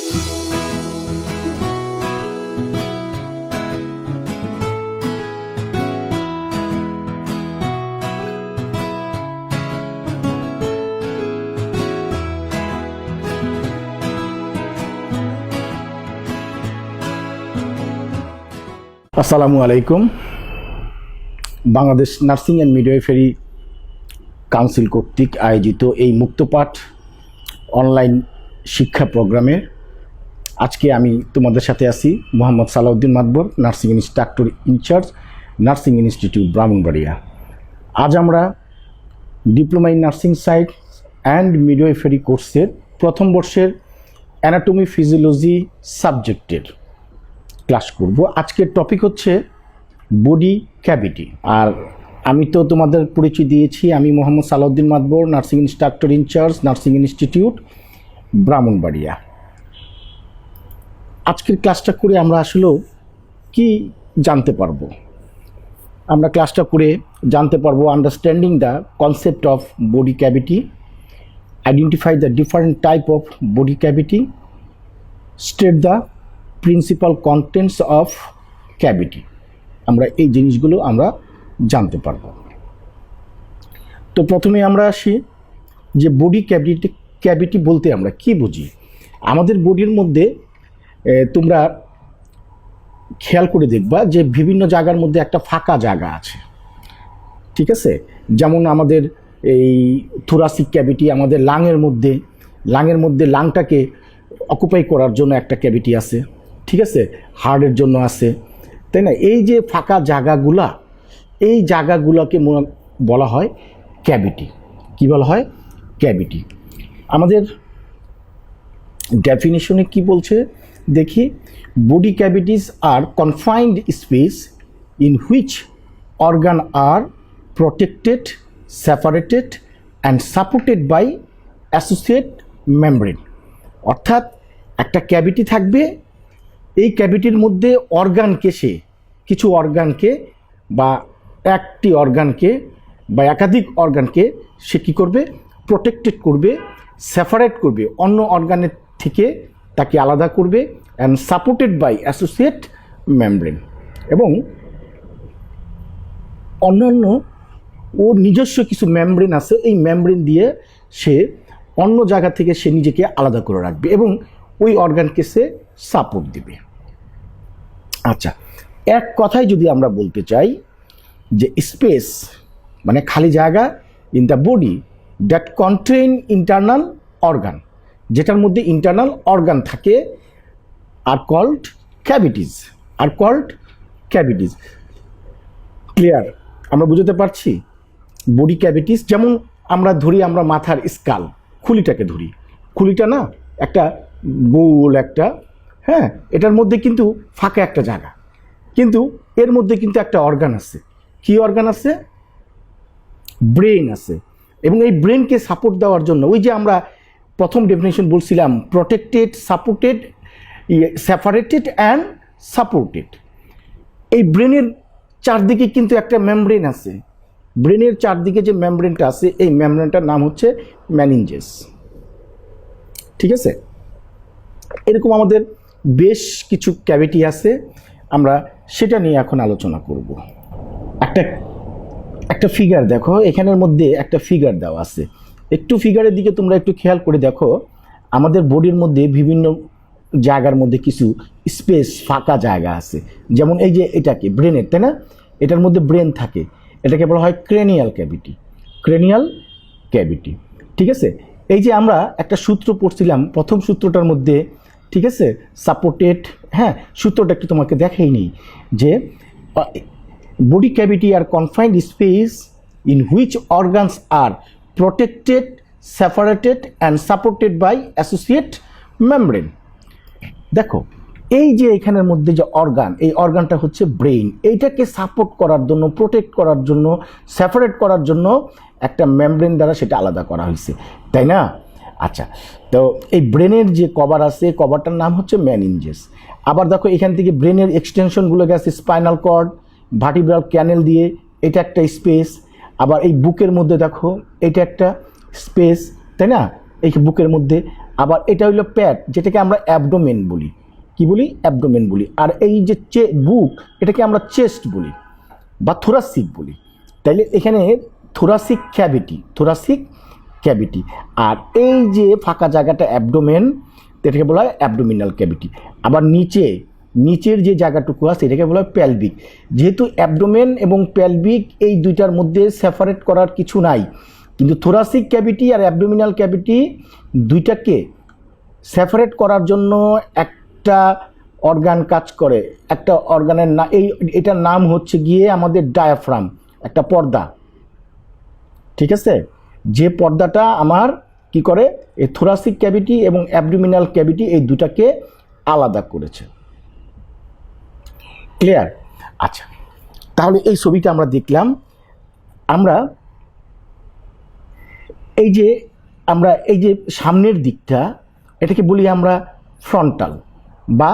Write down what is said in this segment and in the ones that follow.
আসসালামু আলাইকুম। Bangladesh nursing and midwifery council কর্তৃক আয়োজিত এই মুক্তপাঠ অনলাইন শিক্ষা প্রোগ্রামে আজকে আমি তোমাদের সাথে আছি Mohammad Salauddin Matbar, nursing instructor incharge, nursing institute Brahmanbaria. আজ আমরা diploma in nursing science and midwifery কোর্সের প্রথম বর্ষের অ্যানাটমি ফিজিওলজি সাবজেক্টের ক্লাস করব। আজকের টপিক হচ্ছে বডি ক্যাভিটি। আর আমি তো তোমাদের পরিচয় দিয়েছি, আমি Mohammad Salauddin Matbar, nursing instructor incharge, nursing institute Brahmanbaria. আজকের ক্লাসটা করে আমরা আসলে কি জানতে পারবো? আমরা ক্লাসটা করে জানতে পারবো understanding the concept of body cavity, identify the different type of body cavity, state the principal contents of cavity. আমরা এই জিনিসগুলো আমরা জানতে পারব। তো প্রথমে আমরা আসি যে বডি ক্যাভিটি বলতে আমরা কি বুঝি। আমাদের বডির মধ্যে তোমরা খেয়াল করে দেখবা যে বিভিন্ন জায়গার মধ্যে একটা ফাঁকা জায়গা আছে, ঠিক আছে? যেমন আমাদের এই থোরাসিক ক্যাভিটি, আমাদের লাংয়ের মধ্যে লাংটাকে অকুপাই করার জন্য একটা ক্যাভিটি আছে, ঠিক আছে? হার্টের জন্য আছে, তাই না? এই যে ফাঁকা জায়গাগুলা, এই জায়গাগুলোকে বলা হয় ক্যাভিটি। কি বলা হয়? ক্যাভিটি। আমাদের ডেফিনিশনে কি বলছে দেখি। Body cavities are confined space in which organ are protected, separated and supported by associate membrane. অর্থাৎ একটা ক্যাভিটি থাকবে, এই ক্যাভিটির মধ্যে কিছু অর্গানকে বা একটি অর্গানকে বা একাধিক অর্গানকে সে কী করবে? প্রোটেক্টেড করবে, সেপারেট করবে, অন্য অর্গানের থেকে তাকে আলাদা করবে, and supported by associate membrane. এবং অন্যান্য ওর নিজস্ব কিছু মেমব্রেন আছে, এই মেমব্রেন দিয়ে সে অন্য জায়গা থেকে সে নিজেকে আলাদা করে রাখবে এবং ওই অর্গানকে সে সাপোর্ট দেবে। আচ্ছা, এক কথায় যদি আমরা বলতে চাই যে স্পেস মানে খালি জায়গা in the body that contain internal organ, যেটার মধ্যে ইন্টারনাল অর্গান থাকে, আর কল্ড ক্যাভিটিস। ক্লিয়ার? আমরা বুঝতে পারছি বডি ক্যাভিটিস। যেমন আমরা মাথার স্কাল, খুলিটাকে ধরি, খুলিটা না একটা গোল একটা, হ্যাঁ, এটার মধ্যে কিন্তু ফাঁকা একটা জায়গা, কিন্তু এর মধ্যে কিন্তু একটা অর্গান আছে। কি অর্গান আছে? ব্রেন আছে। এবং এই ব্রেনকে সাপোর্ট দেওয়ার জন্য ওই যে আমরা প্রথম ডেফিনেশন বলছিলাম, protected, supported, separated and supported. এই ব্রেনের চারদিকে কিন্তু একটা মেমব্রেন আছে। ব্রেনের চারদিকে যে মেমব্রেনটা আছে, এই মেমব্রেনটার নাম হচ্ছে মেনিনজেস, ঠিক আছে? এরকম আমাদের বেশ কিছু ক্যাভিটি আছে, আমরা সেটা নিয়ে এখন আলোচনা করব। একটা ফিগার দেখো, এখানের মধ্যে একটা ফিগার দেওয়া আছে। একটু ফিগারের দিকে তোমরা একটু খেয়াল করে দেখো। আমাদের বডির মধ্যে বিভিন্ন জায়গার মধ্যে কিছু স্পেস, ফাঁকা জায়গা আছে। যেমন এই যে এটাকে ব্রেনের, তাই না? এটার মধ্যে ব্রেন থাকে, এটাকে বলা হয় ক্রেনিয়াল ক্যাভিটি, ঠিক আছে? এই যে আমরা একটা সূত্র পড়ছিলাম, প্রথম সূত্রটার মধ্যে, ঠিক আছে, সাপোর্টেড, হ্যাঁ, সূত্রটা একটু তোমাকে দেখাই নেই যে body cavity are confined space in which organs are protected, separated and supported by associate membrane. দেখো এই যে এখানের মধ্যে যে অর্গান, এই অর্গানটা হচ্ছে ব্রেইন। এইটাকে সাপোর্ট করার জন্য, প্রোটেক্ট করার জন্য, সেপারেট করার জন্য একটা মেমব্রেন দ্বারা সেটা আলাদা করা হয়েছে, তাই না? আচ্ছা, তো এই ব্রেনের যে কভার আছে, কভারটার নাম হচ্ছে মেনিনজেস। আবার দেখো এখান থেকে ব্রেনের এক্সটেনশনগুলো গেছে স্পাইনাল কর্ড, ভার্টিব্রাল ক্যানেল দিয়ে, এটা একটা স্পেস। আবার এই বুকের মধ্যে দেখো এটা একটা স্পেস, তাই না? এই বুকের মধ্যে আবার এটা হইলো পেট, যেটাকে আমরা অ্যাবডোমেন বলি। কি বলি? অ্যাবডোমেন বলি। আর এই যে বুক, এটাকে আমরা চেস্ট বলি বা থোরাসিক বলি। তাইলে এখানে থোরাসিক ক্যাভিটি, আর এই যে ফাঁকা জায়গাটা অ্যাবডোমেন, এটাকে বলা হয় অ্যাবডোমিনাল ক্যাভিটি। আবার নিচের যে জায়গাটুকু আছে এটাকে বলা হয় প্যালভিক। যেহেতু অ্যাবডোমেন এবং প্যালভিক এই দুইটার মধ্যে সেপারেট করার কিছু নাই, কিন্তু থোরাসিক ক্যাভিটি আর অ্যাবডোমিনাল ক্যাভিটি দুইটাকে সেপারেট করার জন্য একটা অর্গান কাজ করে। একটা অর্গানের এটার নাম হচ্ছে গিয়ে আমাদের ডায়াফ্রাম, একটা পর্দা। ঠিক আছে? যে পর্দাটা আমার কি করে, এই থোরাসিক ক্যাভিটি এবং অ্যাবডোমিনাল ক্যাভিটি এই দুটাকে আলাদা করেছে। ক্লিয়ার? আচ্ছা, তাহলে এই ছবিটা আমরা দেখলাম। আমরা এই যে সামনের দিকটা, এটাকে বলি আমরা ফ্রন্টাল বা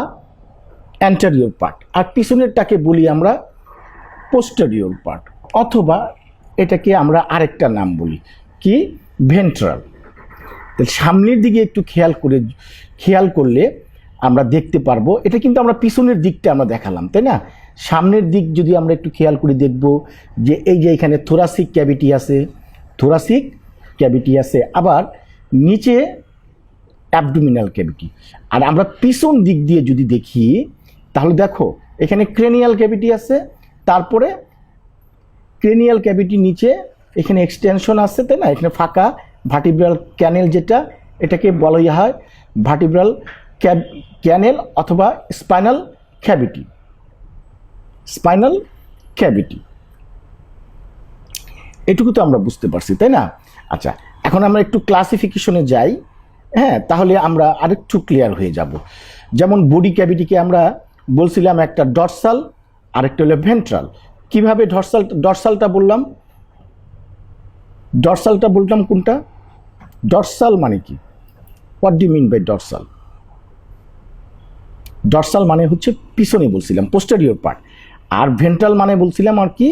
অ্যান্টেরিয়র পার্ট, আর পিছনেরটাকে বলি আমরা পোস্টেরিয়র পার্ট, অথবা এটাকে আমরা আরেকটা নাম বলি কি, ভেন্ট্রাল। সামনের দিকে একটু খেয়াল করলে আমরা দেখতে পারবো, এটা কিন্তু আমরা পিছনের দিকটা আমরা দেখালাম, তাই না? সামনের দিক যদি আমরা একটু খেয়াল করে দেখব যে এই যে এখানে থোরাসিক ক্যাভিটি আছে, আবার নিচে অ্যাবডোমিনাল ক্যাভিটি। আর আমরা পিছন দিক দিয়ে যদি দেখি, তাহলে দেখো এখানে ক্রেনিয়াল ক্যাভিটি আছে, তারপরে ক্রেনিয়াল ক্যাভিটি নিচে এখানে এক্সটেনশন আছে, তাই না? এখানে ফাঁকা ভার্টিব্রাল ক্যানেল, যেটা এটাকে বলা হয় ভার্টিব্রাল ক্যানেল অথবা স্পাইনাল ক্যাভিটি। এটুকু তো আমরা বুঝতে পারছি, তাই না? আচ্ছা, এখন আমরা একটু ক্লাসিফিকেশনে যাই। হ্যাঁ, তাহলে আমরা আরেকটু ক্লিয়ার হয়ে যাব। যেমন বডি ক্যাভিটিকে আমরা বলছিলাম একটা ডরসাল, আরেকটা হলো ভেন্ট্রাল। কিভাবে ডরসালটা বললাম কোনটা? ডরসাল মানে কি? What do mean by dorsal? Dorsal মানে হচ্ছে পিছনে বলছিলাম, পোস্টেরিয়র পার্ট। আর ভেন্ট্রাল মানে বলছিলাম আর কি,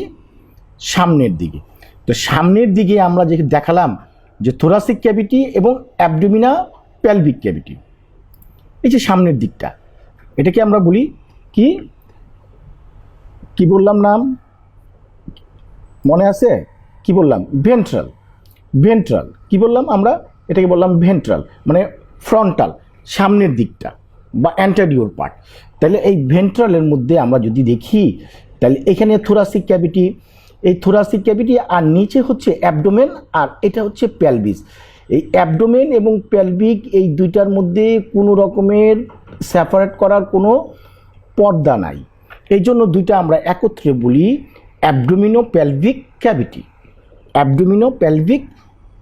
সামনের দিকে। তো সামনের দিকে আমরা যে দেখালাম যে থোরাসিক ক্যাভিটি এবং অ্যাবডোমিনাল প্যালভিক ক্যাভিটি, এই যে সামনের দিকটা, এটাকে আমরা বলি কি বললাম নাম মনে আছে? কি বললাম? ভেন্ট্রাল। কি বললাম আমরা? এটাকে বললাম ভেন্ট্রাল, মানে ফ্রন্টাল, সামনের দিকটা বা অ্যান্টেরিয়র পার্ট। তাহলে এই ভেন্ট্রালের মধ্যে আমরা যদি দেখি, তাহলে এখানে থোরাসিক ক্যাভিটি, আর নিচে হচ্ছে অ্যাবডোমেন, আর এটা হচ্ছে প্যালভিস। এই অ্যাবডোমেন এবং প্যালভিক এই দুইটার মধ্যে কোনো রকমের সেপারেট করার কোনো পর্দা নাই, এই জন্য দুইটা আমরা একত্রে বলি অ্যাবডোমিনো প্যালভিক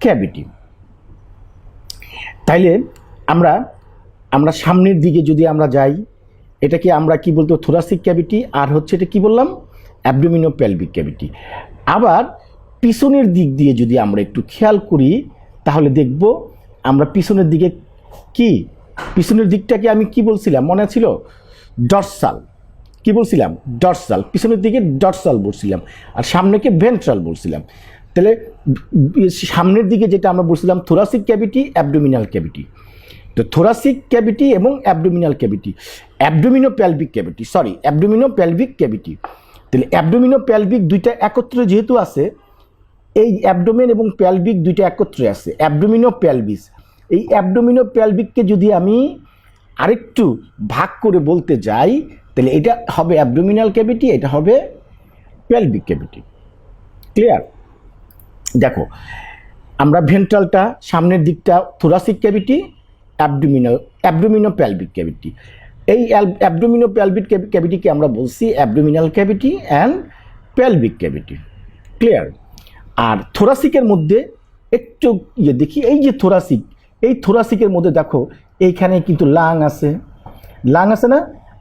ক্যাভিটি। তাইলে আমরা সামনের দিকে যদি আমরা যাই, এটাকে আমরা কি বলতো? থোরাসিক ক্যাভিটি, আর হচ্ছে এটা কি বললাম? অ্যাবডোমিনো প্যালভিক ক্যাভিটি। আবার পিছনের দিক দিয়ে যদি আমরা একটু খেয়াল করি, তাহলে দেখব আমরা পিছনের দিকটাকে আমি কি বলছিলাম মনে ছিল? ডরসাল। কি বলছিলাম? ডরসাল। পিছনের দিকে ডরসাল বলছিলাম, আর সামনেকে ভেন্ট্রাল বলছিলাম। তাহলে সামনের দিকে যেটা আমরা বলছিলাম থোরাসিক ক্যাভিটি, অ্যাবডোমিনাল ক্যাভিটি। তো থোরাসিক ক্যাভিটি এবং abdominal cavity, abdomino pelvic cavity. তাহলে অ্যাবডোমিনো প্যালভিক দুইটা একত্রে যেহেতু আছে, এই অ্যাবডোমেন এবং প্যালভিক দুইটা একত্রে আছে, অ্যাবডোমিনো প্যালভিস। এই অ্যাবডোমিনো প্যালভিককে যদি আমি আরেকটু ভাগ করে বলতে যাই, তাহলে এটা হবে অ্যাবডোমিনাল ক্যাভিটি, এটা হবে প্যালভিক ক্যাভিটি। ক্লিয়ার? দেখো, আমরা ভেন্ট্রালটা সামনের দিকটা thoracic cavity, abdomino pelvic cavity. এই অ্যাবডোমিনো প্যালভিক ক্যাভিটিকে আমরা বলছি abdominal cavity and pelvic cavity. Clear? আর থোরাসিকের মধ্যে একটু দেখি, এই যে থোরাসিকের মধ্যে দেখো এইখানে কিন্তু লাং আছে না?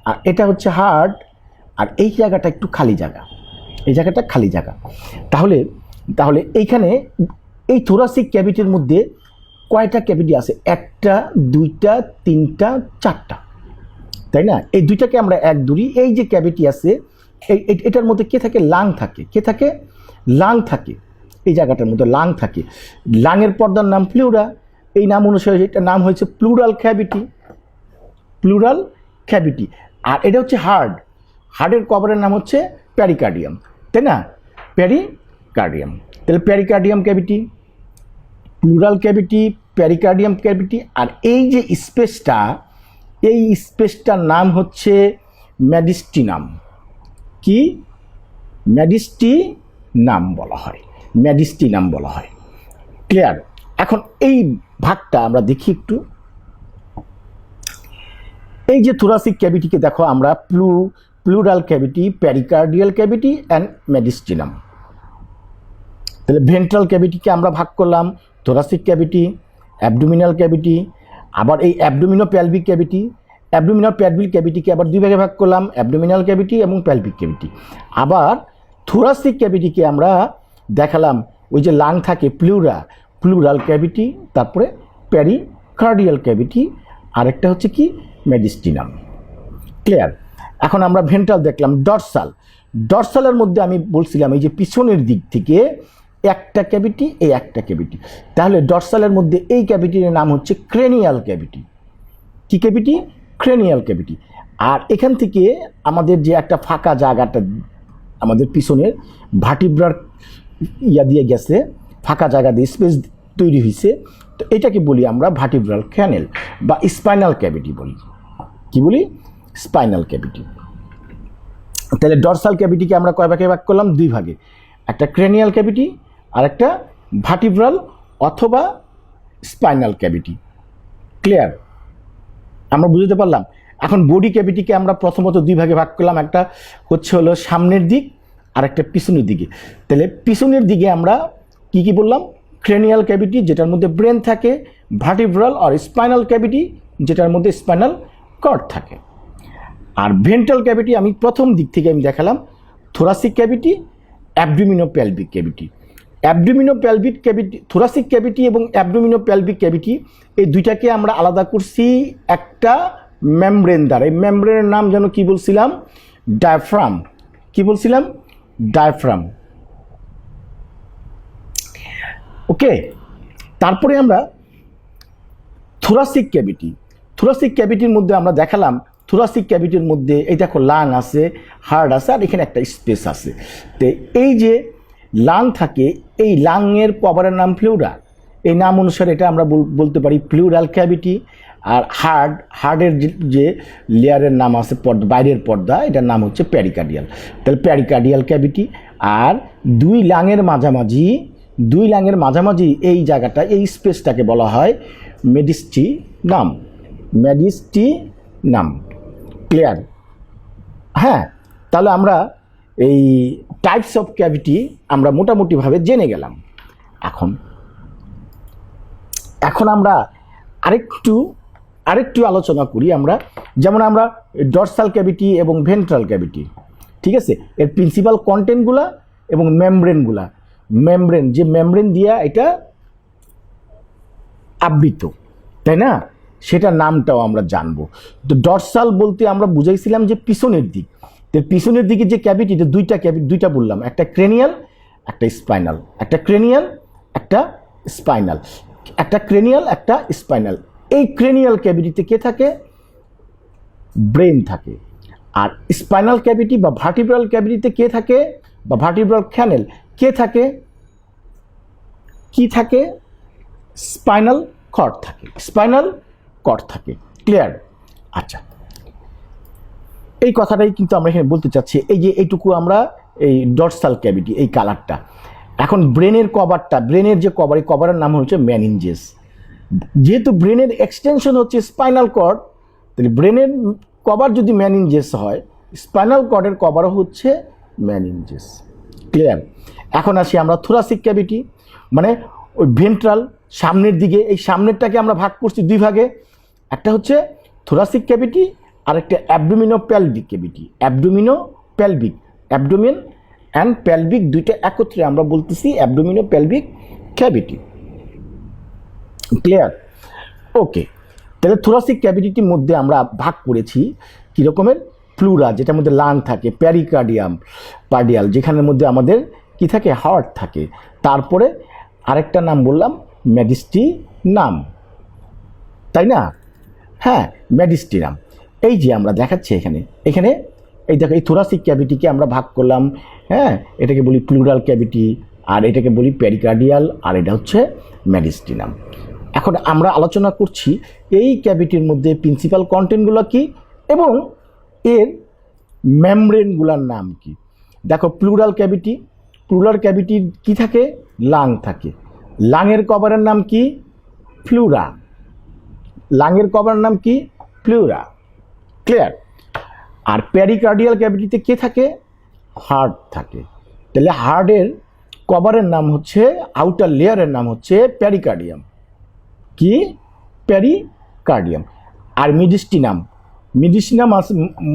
আর এটা হচ্ছে হার্ট, আর এই জায়গাটা একটু খালি জায়গা, তাহলে এইখানে এই থোরাসিক ক্যাভিটির মধ্যে কয়টা ক্যাভিটি আছে? একটা, দুইটা, তিনটা, চারটা, তাই না? এই দুইটাকে আমরা এক ধরি। এই যে ক্যাভিটি আছে, এটার মধ্যে কে থাকে? লাং থাকে। এই জায়গাটার মধ্যে লাং থাকে। লাংয়ের পর্দার নাম প্লিউরা। এই নাম অনুসারে এটার নাম হয়েছে প্লুরাল ক্যাভিটি। Pleural cavity. আর এটা হচ্ছে হার্ড, হার্টের কভারের নাম হচ্ছে প্যারিকার্ডিয়াম, তাই না? প্যারিকার্ডিয়াম। তাহলে প্যারিকার্ডিয়াম ক্যাভিটি, প্লুরাল ক্যাভিটি, প্যারিকার্ডিয়াম ক্যাভিটি। আর এই যে স্পেসটা, এই স্পেসটার নাম হচ্ছে মেডিস্টিনাম। কি? মেডিস্টিনাম বলা হয়, মেডিস্টিনাম বলা হয়। ক্লিয়ার? এখন এই ভাগটা আমরা দেখি একটু। এই যে থোরাসিক ক্যাভিটিকে দেখো আমরা প্লুরাল ক্যাভিটি, প্যারিকার্ডিয়াল ক্যাভিটি অ্যান্ড মেডিস্টিনাম। তাহলে ভেন্ট্রাল ক্যাভিটিকে আমরা ভাগ করলাম থোরাসিক ক্যাভিটি, অ্যাবডোমিনাল ক্যাভিটি, আবার এই abdomino pelvic cavity, abdominal pelvic ক্যাভিটিকে আবার দুই ভাগে ভাগ করলাম, অ্যাবডোমিনাল ক্যাভিটি এবং প্যালভিক ক্যাভিটি। আবার থোরাসিক ক্যাভিটিকে আমরা দেখালাম ওই যে লাং থাকে প্লুরাল ক্যাভিটি, তারপরে প্যারিকার্ডিয়াল ক্যাভিটি, আরেকটা হচ্ছে কি মেডিস্টিনাম। ক্লিয়ার? এখন আমরা ভেন্ট্রাল দেখলাম। ডরসালের মধ্যে আমি বলছিলাম এই যে পিছনের দিক থেকে একটা ক্যাভিটি, এই একটা ক্যাভিটি। তাহলে ডরসালের মধ্যে এই ক্যাভিটির নাম হচ্ছে ক্রেনিয়াল ক্যাভিটি। কি ক্যাভিটি? Cranial cavity. আর এখান থেকে আমাদের যে একটা ফাঁকা জায়গাটা আমাদের পিছনের ভার্টিব্রার দিয়ে গেছে, ফাঁকা জায়গা দিয়ে স্পেস তৈরি হয়েছে, তো এটাকে বলি আমরা ভার্টিব্রাল ক্যানেল বা স্পাইনাল ক্যাভিটি বলি। কি বলি? Spinal cavity. তাহলে ডরসাল ক্যাভিটিকে আমরা কয় ভাগে ভাগ করলাম? দুই ভাগে, একটা ক্রেনিয়াল ক্যাভিটি আর একটা ভার্টিব্রাল অথবা স্পাইনাল ক্যাভিটি। ক্লিয়ার? আমরা বুঝতে পারলাম। এখন বডি ক্যাভিটিকে আমরা প্রথমত দুই ভাগে ভাগ করলাম, একটা হচ্ছে হলো সামনের দিক আর একটা পিছনের দিকে। তাহলে পিছনের দিকে আমরা কি কি বললাম? ক্রেনিয়াল ক্যাভিটি, যেটার মধ্যে ব্রেন থাকে, ভার্টিব্রাল আর স্পাইনাল ক্যাভিটি, যেটার মধ্যে স্পাইনাল কর্ড থাকে। আর ভেন্ট্রাল ক্যাভিটি আমি প্রথম দিক থেকে আমি দেখালাম, thoracic cavity, abdomino pelvic cavity. Abdomino pelvic cavity, thoracic cavity এবং অ্যাবডোমিনো প্যালভিক ক্যাভিটি, এই দুইটাকে আমরা আলাদা করছি একটা মেমব্রেন দ্বারা। এই মেমব্রেনের নাম যেন কি বলছিলাম? ডায়াফ্রাম। কি বলছিলাম? ডায়াফ্রাম। ওকে। তারপরে আমরা থোরাসিক ক্যাভিটি, থোরাসিক ক্যাভিটির মধ্যে আমরা দেখালাম, থোরাসিক ক্যাভিটির মধ্যে এই দেখো লাং আছে, হার্ট আছে, আর এখানে একটা স্পেস আছে। তো এই যে লাং থাকে, এই লাংয়ের কভারের নাম প্লুরা। এই নাম অনুসারে এটা আমরা বলতে পারি প্লুরাল ক্যাভিটি। আর হার্টের যে লেয়ারের নাম আছে বাইরের পর্দা, এটার নাম হচ্ছে প্যারিকার্ডিয়াল। তাহলে প্যারিকার্ডিয়াল ক্যাভিটি। আর দুই লাংয়ের মাঝামাঝি এই জায়গাটা, এই স্পেসটাকে বলা হয় মেডিস্টিনাম। মেডিস্টিনাম। ক্লিয়ার? হ্যাঁ। তাহলে আমরা এই টাইপস অফ ক্যাভিটি আমরা মোটামুটিভাবে জেনে গেলাম। এখন আমরা আরেকটু আলোচনা করি। আমরা যেমন আমরা ডরসাল ক্যাভিটি এবং ভেন্ট্রাল ক্যাভিটি, ঠিক আছে, এর প্রিন্সিপাল কন্টেন্টগুলা এবং মেমব্রেনগুলা, যে মেমব্রেন দিয়া এটা আবৃত, তাই না? সেটার নামটাও আমরা জানবো। তো ডরসাল বলতে আমরা বুঝাইছিলাম যে পিছনের দিক। তো পিছনের দিকে যে ক্যাভিটি, দুইটা বললাম, একটা ক্রেনিয়াল একটা স্পাইনাল, একটা ক্রেনিয়াল একটা স্পাইনাল। এই ক্রেনিয়াল ক্যাভিটিতে কে থাকে? ব্রেন থাকে। আর স্পাইনাল ক্যাভিটি বা ভার্টিব্রাল ক্যাভিটিতে কে থাকে, বা ভার্টিব্রাল ক্যানেল কে থাকে? কি থাকে? স্পাইনাল কর্ড থাকে। ক্লিয়ার? আচ্ছা, এই কথাটাই কিন্তু আমরা এখানে বলতে চাচ্ছি। এই যে এইটুকু আমরা এই ডরসাল ক্যাভিটি, এই কালারটা। এখন ব্রেনের যে কভারের নাম হচ্ছে মেনিনজেস। যেহেতু ব্রেনের এক্সটেনশন হচ্ছে স্পাইনাল কর্ড, তাহলে ব্রেনের কভার যদি মেনিনজেস হয়, স্পাইনাল কর্ডের কভারও হচ্ছে মেনিনজেস। ক্লিয়ার? এখন আসি আমরা থোরাসিক ক্যাভিটি, মানে ওই ভেন্ট্রাল সামনের দিকে, এই সামনেরটাকে আমরা ভাগ করছি দুই ভাগে, একটা হচ্ছে থোরাসিক ক্যাভিটি আর একটা অ্যাবডোমিনো pelvic cavity. Abdomen and pelvic দুইটা একত্রে আমরা বলতেছি অ্যাবডোমিনো প্যালভিক ক্যাভিটি। ক্লিয়ার? ওকে। তাহলে থোরাসিক ক্যাভিটির মধ্যে আমরা ভাগ করেছি কী রকমের? প্লুরা, যেটার মধ্যে লাং থাকে, প্যারিকার্ডিয়াল, যেখানের মধ্যে আমাদের কি থাকে? হার্ট থাকে। তারপরে আরেকটা নাম বললাম মেডিস্টিনাম। তাই না? হ্যাঁ, মেডিস্টিনাম। এই যে আমরা দেখাচ্ছি এখানে এখানে এই দেখো, এই থোরাসিক ক্যাভিটিকে আমরা ভাগ করলাম। হ্যাঁ, এটাকে বলি প্লুরাল ক্যাভিটি, আর এটাকে বলি পেরিকার্ডিয়াল, আর এটা হচ্ছে মেডিস্টিনাম। এখন আমরা আলোচনা করছি এই ক্যাভিটির মধ্যে প্রিন্সিপাল কন্টেন্টগুলো কি এবং এর মেমব্রেনগুলোর নাম কি। দেখো, প্লুরাল ক্যাভিটির কি থাকে? লাং থাকে। লাংয়ের কভারের নাম কি? প্লুরা। লাংয়ের কভারের নাম কি? প্লুরা। ক্লিয়ার? আর পেরিকার্ডিয়াল ক্যাভিটিতে কে থাকে? হার্ট থাকে। তাহলে হার্টের কভারের নাম হচ্ছে, আউটার লেয়ারের নাম হচ্ছে পেরিকার্ডিয়াম। কি? পেরিকার্ডিয়াম। আর মিডিস্টিনাম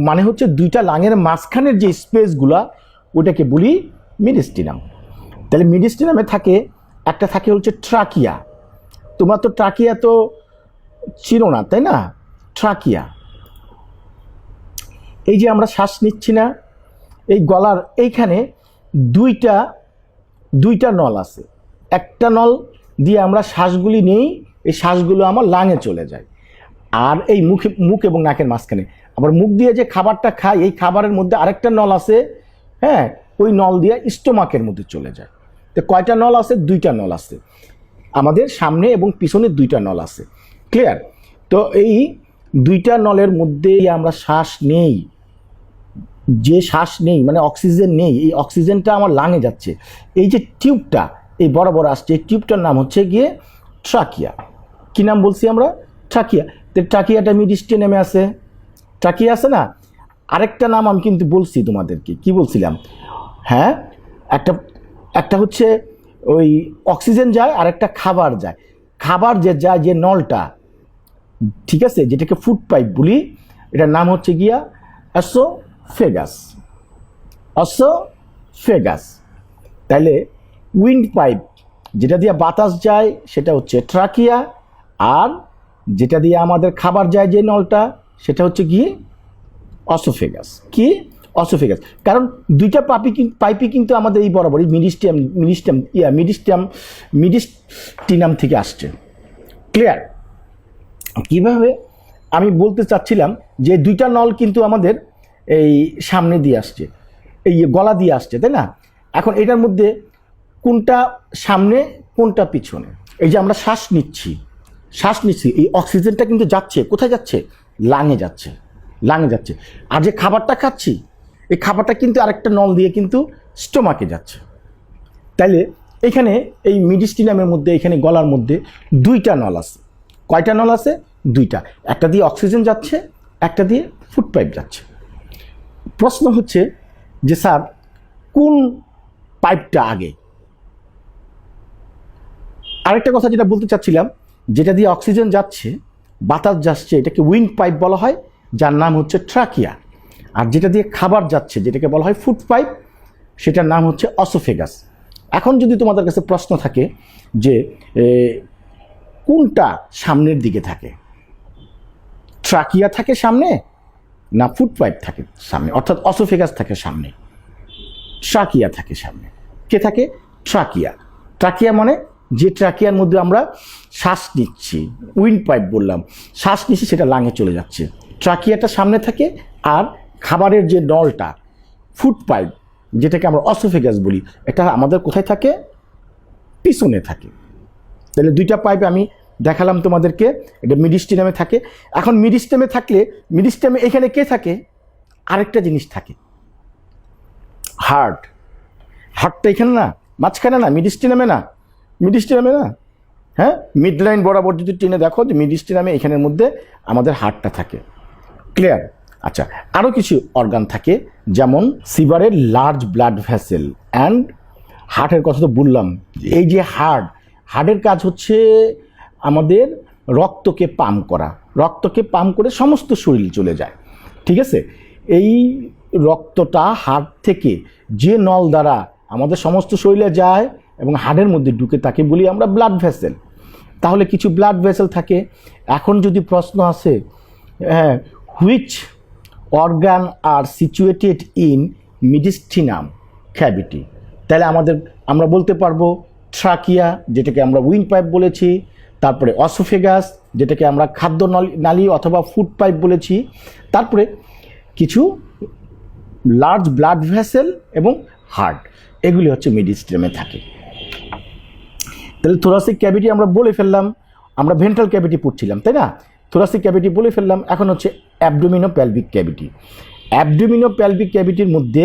মানে হচ্ছে দুইটা লাংয়ের মাঝখানের যে স্পেসগুলা, ওটাকে বলি মিডিস্টিনাম। তাহলে মিডিস্টিনামে থাকে একটা থাকে হচ্ছে ট্রাকিয়া। তোমরা তো ট্রাকিয়া তো চিনো না, তাই না? ট্রাকিয়া, এই যে আমরা শ্বাস নিচ্ছি না, এই গলার এইখানে দুইটা নল আছে। একটা নল দিয়ে আমরা শ্বাসগুলি নেই, এই শ্বাসগুলো আমার লাঙে চলে যায়। আর এই মুখ এবং নাকের মাঝখানে আবার মুখ দিয়ে যে খাবারটা খাই, এই খাবারের মধ্যে আরেকটা নল আছে। হ্যাঁ, ওই নল দিয়ে স্টোমাকের মধ্যে চলে যায়। তো কয়টা নল আছে? দুইটা নল আছে। আমাদের সামনে এবং পিছনে দুইটা নল আছে। ক্লিয়ার? তো এই দুইটা নলের মধ্যে আমরা শ্বাস নেই, যে শ্বাস নেই মানে অক্সিজেন নেই, এই অক্সিজেনটা আমার লাঙে যাচ্ছে। এই যে টিউবটা এই বরাবর আসছে, এই টিউবটার নাম হচ্ছে গিয়ে ট্রাকিয়া। কি নাম বলছি আমরা? ট্রাকিয়া। তো ট্রাকিয়াটা মিডিস্টিনামে আছে, ট্রাকিয়া আছে না? আরেকটা নাম আমি কিন্তু বলছি তোমাদেরকে, কি বলছিলাম? হ্যাঁ, একটা হচ্ছে ওই অক্সিজেন যায়, আর একটা খাবার যায়। খাবার যে যায়, যে নলটা, ঠিক আছে, যেটাকে ফুড পাইপ বলি, এটার নাম হচ্ছে গিয়া অসোফেগাস। তাইলে উইন্ড পাইপ, যেটা দিয়ে বাতাস যায়, সেটা হচ্ছে ট্রাকিয়া, আর যেটা দিয়ে আমাদের খাবার যায় যে নলটা, সেটা হচ্ছে কি? অসোফেগাস। কি? অসোফেগাস। কারণ দুইটা পাইপই কিন্তু আমাদের এই বরাবরই মিডিস্টিনাম থেকে আসছে। ক্লিয়ার? কিভাবে? আমি বলতে চাচ্ছিলাম যে দুইটা নল কিন্তু আমাদের এই সামনে দিয়ে আসছে, এই গলা দিয়ে আসছে, তাই না? এখন এটার মধ্যে কোনটা সামনে, কোনটা পিছনে? এই যে আমরা শ্বাস নিচ্ছি, এই অক্সিজেনটা কিন্তু যাচ্ছে কোথায়? যাচ্ছে লাঙে যাচ্ছে। আর যে খাবারটা খাচ্ছি, এই খাবারটা কিন্তু আরেকটা নল দিয়ে কিন্তু স্টোমাকে যাচ্ছে। তাইলে এখানে এই মিডিস্টিনামের মধ্যে, এখানে গলার মধ্যে দুইটা নল আছে। কয়টা নল আছে? দুইটা। একটা দিয়ে অক্সিজেন যাচ্ছে, একটা দিয়ে ফুড পাইপ যাচ্ছে। প্রশ্ন হচ্ছে যে স্যার, কোন পাইপটা আগে? আরেকটা কথা যেটা বলতে চাচ্ছিলাম, যেটা দিয়ে অক্সিজেন যাচ্ছে, বাতাস যাচ্ছে, এটাকে উইন্ড পাইপ বলা হয়, যার নাম হচ্ছে ট্রাকিয়া। আর যেটা দিয়ে খাবার যাচ্ছে, যেটাকে বলা হয় ফুড পাইপ, সেটার নাম হচ্ছে অসোফেগাস। এখন যদি তোমাদের কাছে প্রশ্ন থাকে যে কোনটা সামনের দিকে থাকে, ট্রাকিয়া থাকে সামনে না ফুড পাইপ থাকে সামনে, অর্থাৎ অসোফেগাস থাকে সামনে, ট্রাকিয়া থাকে সামনে। কে থাকে? ট্রাকিয়া। ট্রাকিয়া মানে যে ট্রাকিয়ার মধ্যে আমরা শ্বাস নিচ্ছি, উইন্ড পাইপ বললাম, শ্বাস নিচ্ছি, সেটা লাঙে চলে যাচ্ছে। ট্রাকিয়াটা সামনে থাকে, আর খাবারের যে নলটা, ফুড পাইপ, যেটাকে আমরা অসোফেগাস বলি, এটা আমাদের কোথায় থাকে? পিছনে থাকে। তাহলে দুইটা পাইপ আমি দেখালাম তোমাদেরকে, এটা মিডিস্টিনামে থাকে। এখন মিডিস্টিনামে থাকলে, মিডিস্টিনামে এখানে কে থাকে? আরেকটা জিনিস থাকে, হার্টটা এখানে না, মাঝখানে না, মিডিস্টিনামে না। হ্যাঁ, মিড লাইন বরাবর যদি টেনে দেখো, যে মিডিস্টিনামে এখানের মধ্যে আমাদের হার্টটা থাকে। ক্লিয়ার? আচ্ছা, আরও কিছু অর্গান থাকে, যেমন সিভারের লার্জ ব্লাড ভেসেল অ্যান্ড হার্টের কথা তো বললাম। এই যে হার্টের কাজ হচ্ছে আমাদের রক্তকে পাম্প করে সমস্ত শরীর চলে যায়। ঠিক আছে? এই রক্তটা হার্ট থেকে যে নল দ্বারা আমাদের সমস্ত শরীরে যায় এবং হার্টের মধ্যে ঢুকে, তাকে বলি আমরা ব্লাড ভেসেল। তাহলে কিছু ব্লাড ভেসেল থাকে। এখন যদি প্রশ্ন আসে, হ্যাঁ, which organ are situated in mediastinum cavity, তাহলে আমরা বলতে পারবো ট্রাকিয়া, যেটাকে আমরা উইন্ড পাইপ বলেছি, তারপরে অসোফেগাস, যেটাকে আমরা খাদ্য নালী অথবা ফুড পাইপ বলেছি, তারপরে কিছু লার্জ ব্লাড ভেসেল এবং হার্ট, এগুলি হচ্ছে মিডিস্ট্রিমে থাকে। তাহলে থোরাসিক ক্যাভিটি আমরা বলে ফেললাম, আমরা ভেন্ট্রাল ক্যাভিটি পড়ছিলাম তাই না, থোরাসিক ক্যাভিটি বলে ফেললাম। এখন হচ্ছে অ্যাবডোমিনো প্যালভিক ক্যাভিটি। অ্যাবডোমিনো প্যালভিক ক্যাভিটির মধ্যে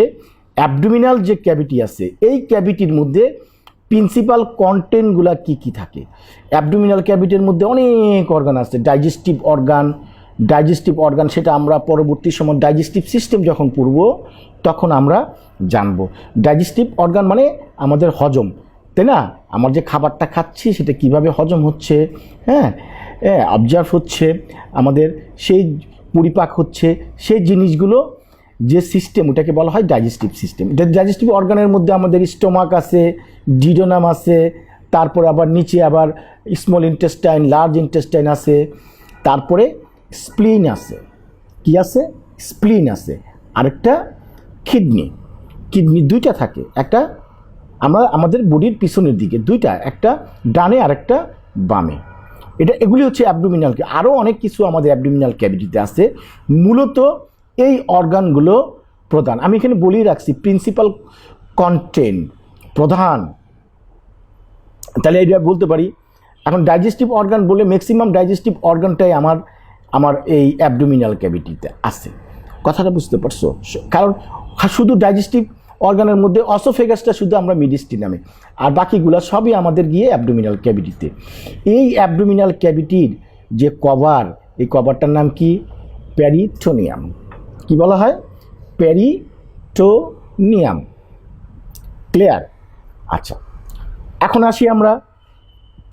অ্যাবডোমিনাল যে ক্যাভিটি আছে, এই ক্যাভিটির মধ্যে প্রিন্সিপাল কন্টেন্টগুলো কি কি থাকে। অ্যাবডোমিনাল ক্যাভিটির মধ্যে অনেক অর্গান আছে, ডাইজেস্টিভ অর্গান, সেটা আমরা পরবর্তী সময় ডাইজেস্টিভ সিস্টেম যখন পড়ব তখন আমরা জানবো। ডাইজেস্টিভ অর্গান মানে আমাদের হজম, তাই না, আমার যে খাবারটা খাচ্ছি সেটা কিভাবে হজম হচ্ছে, হ্যাঁ অবজার্ভ হচ্ছে, আমাদের সেই পরিপাক হচ্ছে, সেই জিনিসগুলো যে সিস্টেম, ওটাকে বলা হয় ডাইজেস্টিভ সিস্টেম। ডাইজেস্টিভ অর্গানের মধ্যে আমাদের স্টোমাক আছে, ডিডোনাম আছে, তারপরে আবার নিচে আবার স্মল ইন্টেস্টাইন, লার্জ ইন্টেস্টাইন আছে, তারপরে স্প্লিন আছে। কি আছে? স্প্লিন আছে। আরেকটা কিডনি দুইটা থাকে, একটা আমাদের বডির পিছনের দিকে দুইটা, একটা ডানে আর একটা বামে। এগুলি হচ্ছে অ্যাবডোমিনাল। আরও অনেক কিছু আমাদের অ্যাবডোমিনাল ক্যাভিটিতে আছে। মূলত এই অর্গানগুলো প্রধান, আমি এখানে বলেই রাখছি প্রিন্সিপাল কন্টেন্ট প্রধান, তাহলে এটা বলতে পারি। এখন ডাইজেস্টিভ অর্গান বলে ম্যাক্সিমাম ডাইজেস্টিভ অর্গানটাই আমার এই অ্যাবডোমিনাল ক্যাভিটিতে আছে। কথাটা বুঝতে পারছো? কারণ শুধু ডাইজেস্টিভ অর্গানের মধ্যে অসোফেগাসটা শুধু আমরা মিডিস্টিনামে, আর বাকিগুলো সবই আমাদের গিয়ে অ্যাবডোমিনাল ক্যাভিটিতে। এই অ্যাবডোমিনাল ক্যাভিটির যে কভার, এই কভারটার নাম কি? প্যারিটোনিয়াম। কি বলা হয়? প্যারিটোনিয়াম। ক্লিয়ার? আচ্ছা, এখন আসি আমরা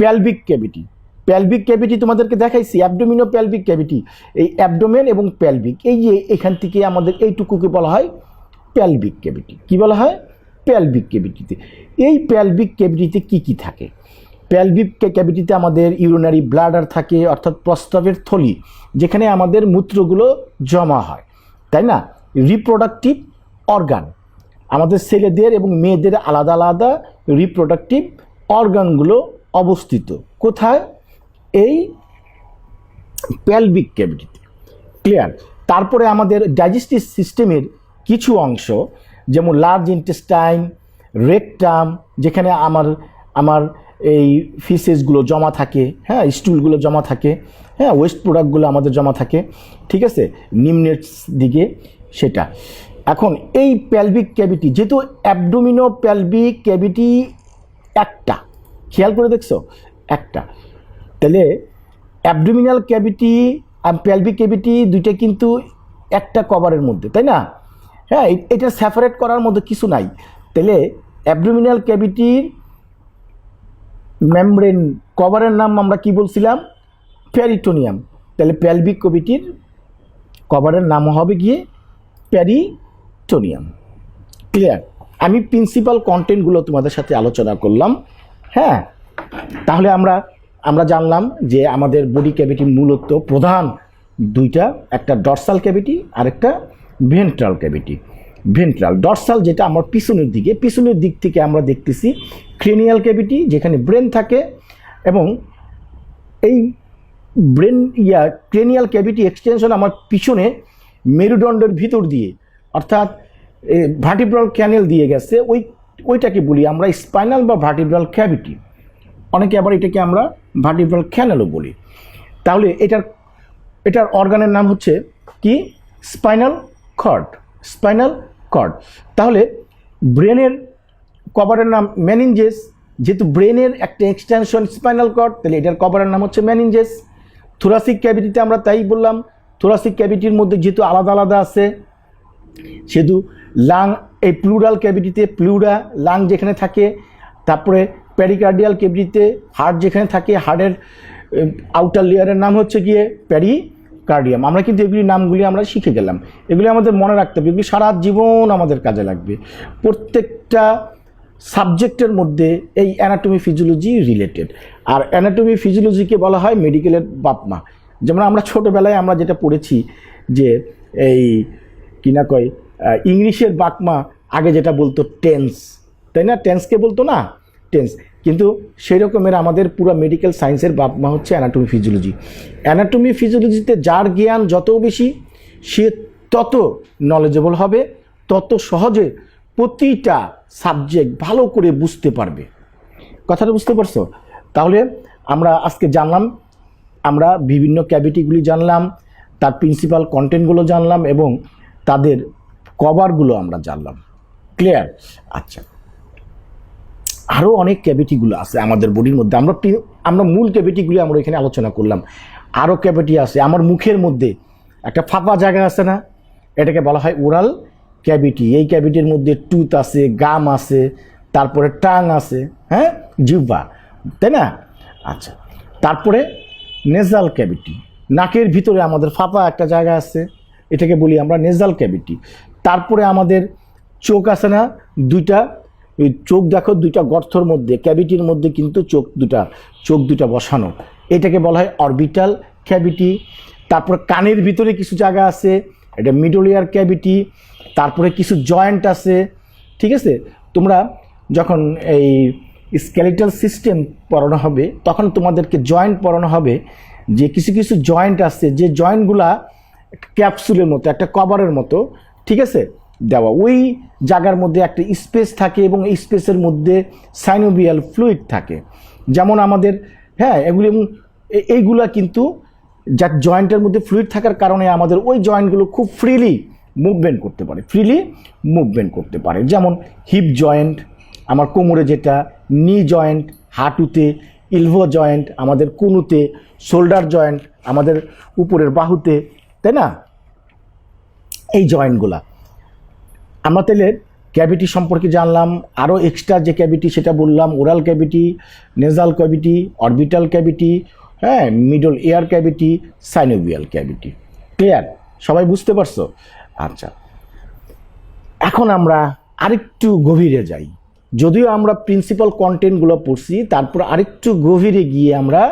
প্যালভিক ক্যাভিটি। প্যালভিক ক্যাভিটি তোমাদেরকে দেখাইছি, অ্যাবডোমিনো প্যালভিক ক্যাভিটি। এই অ্যাবডোমেন এবং প্যালভিক, এই যে এখান থেকে আমাদের এইটুকুকে বলা হয় প্যালভিক ক্যাভিটি। কি বলা হয়? প্যালভিক ক্যাভিটিতে। এই প্যালভিক ক্যাভিটিতে কি কি থাকে? প্যালভিক ক্যাভিটিতে আমাদের ইউরিনারি ব্লাডার থাকে, অর্থাৎ প্রস্রাবের থলি, যেখানে আমাদের মূত্রগুলো জমা হয়, তাই না। রিপ্রোডাক্টিভ অর্গান, আমাদের ছেলেদের এবং মেয়েদের আলাদা আলাদা রিপ্রোডাক্টিভ অর্গানগুলো অবস্থিত কোথায়? এই প্যালভিক ক্যাভিটিতে। ক্লিয়ার? তারপরে আমাদের ডাইজেস্টিভ সিস্টেমের কিছু অংশ, যেমন লার্জ ইন্টেস্টাইন, রেকটাম, যেখানে আমার এই ফিসেসগুলো জমা থাকে, হ্যাঁ, স্টুলগুলো জমা থাকে, হ্যাঁ, ওয়েস্ট প্রোডাক্টগুলো আমাদের জমা থাকে, ঠিক আছে, নিম্নের দিকে সেটা। এখন এই প্যালভিক ক্যাভিটি, যেহেতু অ্যাবডোমিনো প্যালভিক ক্যাভিটি একটা, খেয়াল করে দেখছো, একটা, তাহলে অ্যাবডোমিনাল ক্যাভিটি আর প্যালভিক ক্যাভিটি দুইটা কিন্তু একটা কভারের মধ্যে, তাই না। হ্যাঁ, এটা সেপারেট করার মধ্যে কিছু নাই। তাহলে অ্যাবডোমিনাল ক্যাভিটির মেমব্রেন কভারের নাম আমরা কি বলছিলাম? প্যারিটোনিয়াম। তাহলে প্যালভিক ক্যাভিটির কভারের নাম হবে গিয়ে প্যারিটোনিয়াম। ক্লিয়ার? আমি প্রিন্সিপাল কন্টেন্টগুলো তোমাদের সাথে আলোচনা করলাম। হ্যাঁ, তাহলে আমরা জানলাম যে আমাদের বডি ক্যাভিটি মূলত প্রধান দুইটা, একটা ডরসাল ক্যাভিটি আর একটা ভেন্ট্রাল ক্যাভিটি। ডরসাল যেটা আমার পিছনের দিক থেকে আমরা দেখতেছি ক্রেনিয়াল ক্যাভিটি, যেখানে ব্রেন থাকে, এবং এই ক্রেনিয়াল ক্যাভিটি এক্সটেনশন আমার পিছনে মেরুদণ্ডের ভিতর দিয়ে, অর্থাৎ ভার্টিব্রাল ক্যানেল দিয়ে গেছে, ওইটাকে বলি আমরা স্পাইনাল বা ভার্টিব্রাল ক্যাভিটি। অনেকে আবার এটাকে আমরা ভার্টিব্রাল ক্যানেলও বলি। তাহলে এটার অর্গানের নাম হচ্ছে কি? Spinal cord. তাহলে ব্রেনের কভারের নাম মেনিনজেস, যেহেতু ব্রেনের একটা এক্সটেনশন স্পাইনাল কর্ড, তাহলে এটার কভারের নাম হচ্ছে মেনিনজেস। থোরাসিক ক্যাভিটিতে আমরা তাই বললাম, থোরাসিক ক্যাভিটির মধ্যে যেহেতু আলাদা আলাদা আছে, সেহেতু লাং, এই প্লুরাল ক্যাভিটিতে প্লুরা, লাং যেখানে থাকে, তারপরে প্যারিকার্ডিয়াল ক্যাভিটিতে হার্ট যেখানে থাকে, হার্টের আউটার লেয়ারের নাম হচ্ছে গিয়ে প্যারিকার্ডিয়াম। আমরা কিন্তু এগুলি নামগুলি আমরা শিখে গেলাম, এগুলি আমাদের মনে রাখতে হবে, এগুলি সারা জীবন আমাদের কাজে লাগবে। প্রত্যেকটা সাবজেক্টের মধ্যে এই অ্যানাটমি ফিজিওলজি রিলেটেড, আর অ্যানাটমি ফিজিওলজিকে বলা হয় মেডিকেলের বাপমা। যেমন আমরা ছোটোবেলায় আমরা যেটা পড়েছি যে এই কিনা কয় ইংলিশের বাপমা আগে যেটা বলতো টেন্স, তাই না, টেন্সকে বলতো না টেন্স, কিন্তু সেই রকমের আমাদের পুরো মেডিকেল সায়েন্সের বাপ মা হচ্ছে অ্যানাটমি ফিজিওলজি। অ্যানাটমি ফিজিওলজিতে যার জ্ঞান যত বেশি সে তত নলেজেবল হবে, তত সহজে প্রতিটা সাবজেক্ট ভালো করে বুঝতে পারবে। কথাটা বুঝতে পারছো? তাহলে আমরা আজকে জানলাম, আমরা বিভিন্ন ক্যাভিটিগুলি জানলাম, তার প্রিন্সিপাল কন্টেন্টগুলো জানলাম এবং তাদের কভারগুলো আমরা জানলাম। ক্লিয়ার? আচ্ছা, আরও অনেক ক্যাভিটিগুলো আছে আমাদের বডির মধ্যে। আমরা মূল ক্যাভিটিগুলি আমরা এখানে আলোচনা করলাম। আরও ক্যাভিটি আছে। আমার মুখের মধ্যে একটা ফাঁপা জায়গা আছে না, এটাকে বলা হয় ওরাল ক্যাভিটি। এই ক্যাভিটির মধ্যে টুথ আছে, গাম আছে, তারপরে টাং আছে, হ্যাঁ, জিহ্বা, তাই না? আচ্ছা, তারপরে নেজাল ক্যাভিটি, নাকের ভিতরে আমাদের ফাঁপা একটা জায়গা আছে, এটাকে বলি আমরা নেজাল ক্যাভিটি। তারপরে আমাদের চোখ আছে না দুইটা, এই চোখ দেখো দুইটা গর্তর মধ্যে, ক্যাভিটির মধ্যে কিন্তু চোখ দুটা বসানো, এটাকে বলা হয় অরবিটাল ক্যাভিটি। তারপরে কানের ভিতরে কিছু জায়গা আছে, এটা মিডল ইয়ার ক্যাভিটি। তারপরে কিছু জয়েন্ট আছে, ঠিক আছে? তোমরা যখন এই স্কেলিটাল সিস্টেম পড়ানো হবে তখন তোমাদেরকে জয়েন্ট পড়ানো হবে, যে কিছু কিছু জয়েন্ট আছে যে জয়েন্টগুলা ক্যাপসুলের মতো, একটা কভারের মতো, ঠিক আছে, দেওয়া। ওই জায়গার মধ্যে একটা স্পেস থাকে এবং এই স্পেসের মধ্যে সাইনোভিয়াল ফ্লুইড থাকে। যেমন আমাদের, হ্যাঁ, এইগুলা কিন্তু যা জয়েন্টের মধ্যে ফ্লুইড থাকার কারণে আমাদের ওই জয়েন্টগুলো খুব ফ্রিলি মুভমেন্ট করতে পারে। যেমন হিপ জয়েন্ট আমার কোমরে, যেটা নি জয়েন্ট হাঁটুতে, ইলভো জয়েন্ট আমাদের কুনুতে, শোল্ডার জয়েন্ট আমাদের উপরের বাহুতে, তাই না? এই জয়েন্টগুলা আমরা তাহলে ক্যাভিটি সম্পর্কে জানলাম। আরও এক্সট্রা যে ক্যাভিটি সেটা বললাম, oral cavity, nasal cavity, orbital cavity, হ্যাঁ, middle ear cavity, synovial cavity. Clear? সবাই বুঝতে পারছো? আচ্ছা, এখন আমরা আরেকটু গভীরে যাই। যদিও আমরা প্রিন্সিপাল কন্টেন্টগুলো পড়ছি, তারপর আরেকটু গভীরে গিয়ে আমরা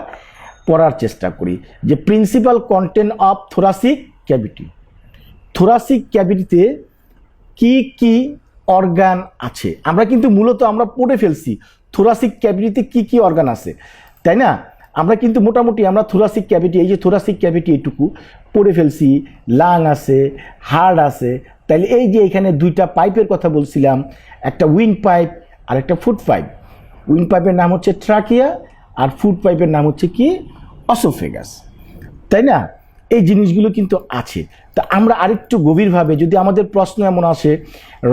পড়ার চেষ্টা করি যে principal content of thoracic cavity. Thoracic ক্যাভিটিতে কি কি অর্গান আছে? আমরা কিন্তু মূলত আমরা পড়ে ফেলছি থোরাসিক ক্যাভিটিতে কি কি অর্গান আছে, তাই না? আমরা কিন্তু মোটামুটি আমরা থোরাসিক ক্যাভিটি, এই যে থোরাসিক ক্যাভিটি এইটুকু পড়ে ফেলছি। লাং আছে, হার্ট আছে। তাইলে এই যে এখানে দুইটা পাইপের কথা বলছিলাম, একটা উইন্ড পাইপ আর একটা ফুড পাইপ। উইন্ড পাইপের নাম হচ্ছে ট্রাকিয়া আর ফুড পাইপের নাম হচ্ছে কি, অসোফেগাস, তাই না? এই জিনিসগুলো কিন্তু আছে। তা আমরা আরেকটু গভীরভাবে, যদি আমাদের প্রশ্ন এমন আসে,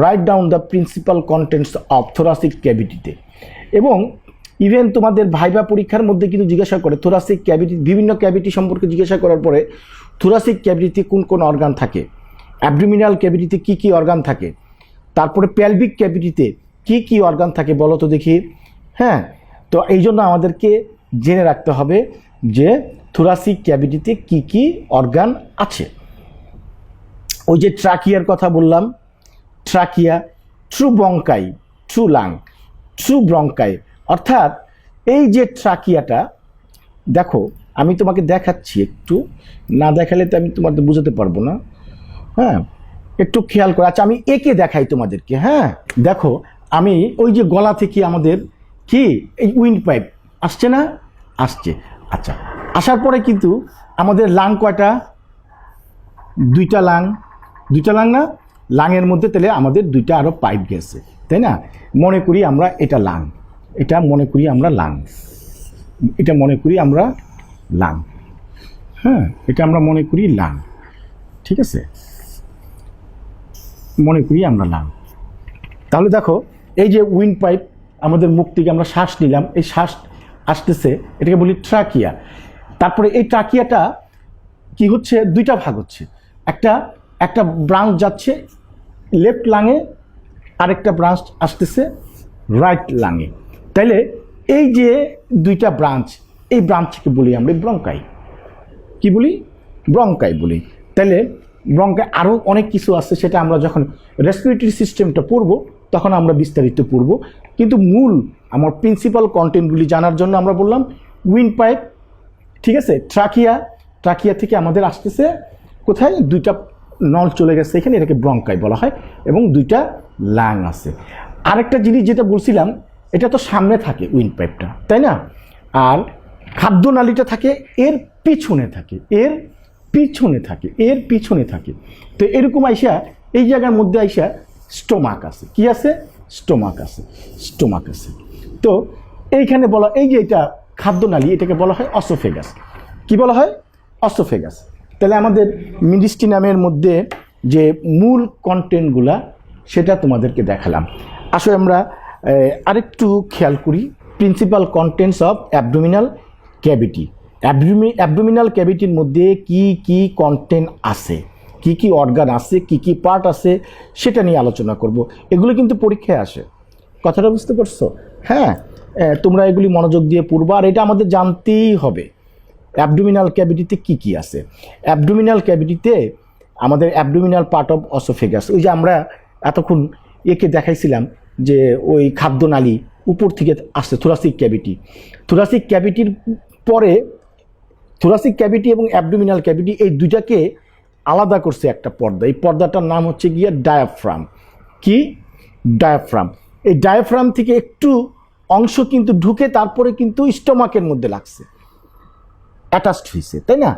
write down the principal contents of thoracic ক্যাভিটিতে, এবং ইভেন তোমাদের ভাইবা পরীক্ষার মধ্যে কিন্তু জিজ্ঞাসা করে থোরাসিক ক্যাভিটি, বিভিন্ন ক্যাভিটি সম্পর্কে জিজ্ঞাসা করার পরে থোরাসিক ক্যাভিটিতে কোন কোন অর্গান থাকে, অ্যাবডোমিনাল ক্যাভিটিতে কি কি অর্গান থাকে, তারপরে পেলভিক ক্যাভিটিতে কি কি অর্গান থাকে বলো তো দেখি। হ্যাঁ, তো এই জন্য আমাদেরকে জেনে রাখতে হবে যে থোরাসিক ক্যাভিটিতে কি কি অর্গান আছে। ওই যে ট্রাকিয়ার কথা বললাম, trachea, true ব্রঙ্কাই, true lung, true ব্রঙ্কাই, অর্থাৎ এই যে ট্রাকিয়াটা, দেখো আমি তোমাকে দেখাচ্ছি, একটু না দেখালে তো আমি তোমাদের বুঝাতে পারবো না। হ্যাঁ, একটু খেয়াল করে। আচ্ছা, আমি একে দেখাই তোমাদেরকে। হ্যাঁ, দেখো আমি ওই যে গলা থেকে আমাদের কি এই উইন্ড পাইপ আসছে না, আসছে। আচ্ছা, আসার পরে কিন্তু আমাদের লাং কয়টা, দুইটা লাং না, লাংয়ের মধ্যে তাহলে আমাদের দুইটা আরও পাইপ গেছে, তাই না? মনে করি আমরা এটা লাং, এটা মনে করি আমরা লাং, এটা মনে করি আমরা লাং, হ্যাঁ, এটা আমরা মনে করি লাং, ঠিক আছে, মনে করি আমরা লাং। তাহলে দেখো এই যে উইন্ড পাইপ, আমাদের মুখ থেকে আমরা শ্বাস নিলাম, এই শ্বাস আসতেছে, এটাকে বলি ট্রাকিয়া। তারপরে এই ট্রাকিয়াটা কি হচ্ছে, দুইটা ভাগ হচ্ছে, একটা ব্রাঞ্চ যাচ্ছে লেফট লাঙে, আরেকটা ব্রাঞ্চ আসতেছে রাইট লাঙে। তাইলে এই যে দুইটা ব্রাঞ্চ, এই ব্রাঞ্চকে বলি আমরা ব্রঙ্কাই। কি বলি? ব্রঙ্কাই বলি। তাইলে ব্রঙ্কাই আরও অনেক কিছু আছে, সেটা আমরা যখন রেসপিরেটরি সিস্টেমটা পড়বো তখন আমরা বিস্তারিত পড়বো। কিন্তু মূল আমার প্রিন্সিপাল কন্টেন্টগুলি জানার জন্য আমরা বললাম উইন্ড পাইপ, ঠিক আছে, ট্রাকিয়া থেকে আমাদের আসতেছে কোথায়, দুইটা নল চলে গেছে এখানে, এটাকে ব্রঙ্কাই বলা হয়, এবং দুইটা লাং আছে। আরেকটা জিনিস যেটা বলছিলাম, এটা তো সামনে থাকে উইন্ড পাইপটা, তাই না? আর খাদ্যনালীটা থাকে এর পিছনে থাকে, এর পিছনে থাকে, এর পিছনে থাকে। তো এরকম আইসা এই জায়গার মধ্যে আইসা স্টোমাক আছে। কি আছে? স্টোমাক আছে, স্টোমাক আছে। তো এইখানে বলা, এই যে এটা খাদ্যনালী, এটাকে বলা হয় অসোফেগাস। কি বলা হয়? অসোফেগাস। তাহলে আমাদের মিডিস্টিনামের মধ্যে যে মূল কন্টেন্টগুলা সেটা তোমাদেরকে দেখালাম। আসলে আমরা আরেকটু খেয়াল করি principal contents of abdominal cavity. Abdominal ক্যাভিটির মধ্যে কি কি কন্টেন্ট আছে, কি কি অর্গান আছে, কি কি পার্ট আছে, সেটা নিয়ে আলোচনা করব। এগুলো কিন্তু পরীক্ষায় আসে, কথাটা বুঝতে পারছো? হ্যাঁ, তোমরা এগুলি মনোযোগ দিয়ে পড়বা। আর এটা আমাদের জানতেই হবে অ্যাবডোমিনাল ক্যাভিটিতে কি কি আছে। অ্যাবডোমিনাল ক্যাভিটিতে আমাদের অ্যাবডোমিনাল পার্ট অফ অসোফেগাস, ওই যে আমরা এতক্ষণ একে দেখাইছিলাম যে ওই খাদ্যনালী উপর থেকে আসছে, থোরাসিক ক্যাভিটি। থোরাসিক ক্যাভিটির পরে থোরাসিক ক্যাভিটি এবং অ্যাবডোমিনাল ক্যাভিটি এই দুইটাকে আলাদা করছে একটা পর্দা। এই পর্দাটার নাম হচ্ছে গিয়ে ডায়াফ্রাম। কি? ডায়াফ্রাম। এই ডায়াফ্রাম থেকে একটু অংশ কিন্তু ঢুকে তারপরে কিন্তু স্টোমাকের মধ্যে লাগছে, অ্যাটাচড হয়েছে, তাই না?